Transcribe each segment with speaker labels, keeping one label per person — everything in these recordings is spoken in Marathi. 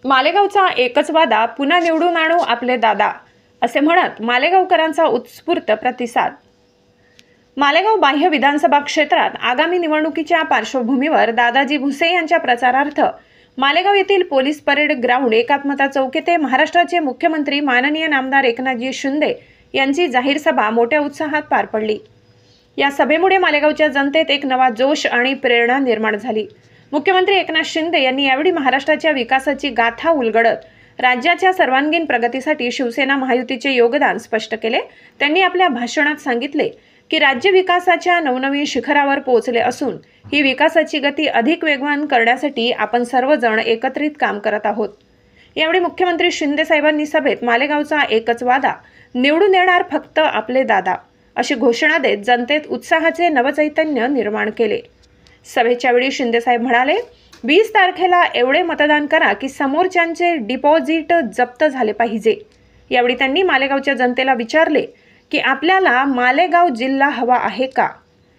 Speaker 1: मालेगावचा एकच वादा, पुन्हा निवडून आणू आपले दादा, असे म्हणत मालेगावकरांचा उत्स्फूर्त प्रतिसाद। मालेगाव बाह्य विधानसभा क्षेत्रात आगामी निवडणुकीच्या पार्श्वभूमीवर दादाजी भुसे यांच्या प्रचारार्थ मालेगाव येथील पोलीस परेड ग्राउंड एकात्मता चौक येथे महाराष्ट्राचे मुख्यमंत्री माननीय नामदार एकनाथजी शिंदे यांची जाहीर सभा मोठ्या उत्साहात पार पडली। या सभेमुळे मालेगावच्या जनतेत एक नवा जोश आणि प्रेरणा निर्माण झाली। मुख्यमंत्री एकनाथ शिंदे यांनी यावेळी महाराष्ट्राच्या विकासाची गाथा उलगडत राज्याच्या सर्वांगीण प्रगतीसाठी शिवसेना महायुतीचे योगदान स्पष्ट केले। त्यांनी आपल्या भाषणात सांगितले की राज्य विकासाच्या नवनवीन शिखरावर पोहोचले असून ही विकासाची गती अधिक वेगवान करण्यासाठी आपण सर्वजण एकत्रित काम करत आहोत। यावेळी मुख्यमंत्री शिंदे साहेबांनी सभेत मालेगावचा एकच वादा, निवडून येणार फक्त आपले दादा, अशी घोषणा देत जनतेत उत्साहाचे नवचैतन्य निर्माण केले। सभेच्या वेळी शिंदे साहेब म्हणाले, 20 तारखेला एवढे मतदान करा की समोरच्यांचे डिपॉझिट जप्त झाले पाहिजे। यावेळी त्यांनी मालेगावच्या जनतेला विचारले की आपल्याला मालेगाव जिल्हा हवा आहे का?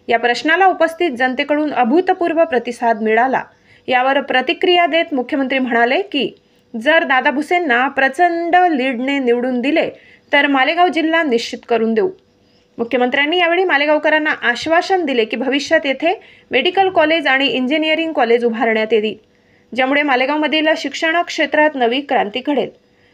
Speaker 1: या प्रश्नाला उपस्थित जनतेकडून अभूतपूर्व प्रतिसाद मिळाला। यावर प्रतिक्रिया देत मुख्यमंत्री म्हणाले की जर दादा भुसेंना प्रचंड लीडने निवडून दिले तर मालेगाव जिल्हा निश्चित करून देऊ। मुख्यमंत्र्यांनी यावेळी मालेगावकरांना आश्वासन दिले की भविष्यात येथे मेडिकल कॉलेज आणि इंजिनिअरिंग कॉलेज उभारण्यात येईल, ज्यामुळे मालेगावमधील शिक्षण क्षेत्रात नवी क्रांती घडेल।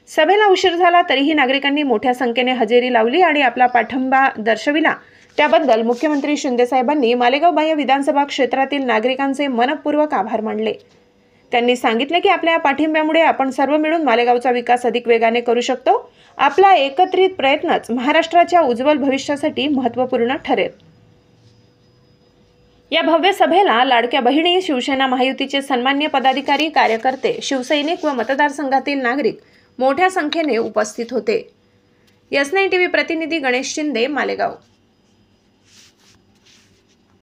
Speaker 1: सभेला उशीर झाला तरीही नागरिकांनी मोठ्या संख्येने हजेरी लावली आणि आपला पाठिंबा दर्शविला। त्याबद्दल मुख्यमंत्री शिंदे साहेबांनी मालेगाव बाह्य विधानसभा क्षेत्रातील नागरिकांचे मनपूर्वक आभार मानले। त्यांनी सांगितले की आपल्या पाठिंब्यामुळे आपण सर्व मिळून मालेगावचा विकास अधिक वेगाने करू शकतो। आपला एकत्रित प्रयत्नच महाराष्ट्राच्या उज्ज्वल भविष्यासाठी महत्त्वपूर्ण ठरेल। या भव्य सभेला लाडक्या बहिणी, शिवसेना महायुतीचे सन्मान्य पदाधिकारी, कार्यकर्ते, शिवसैनिक व मतदारसंघातील नागरिक मोठ्या संख्येने उपस्थित होते। S9 TV प्रतिनिधी गणेश शिंदे, मालेगाव।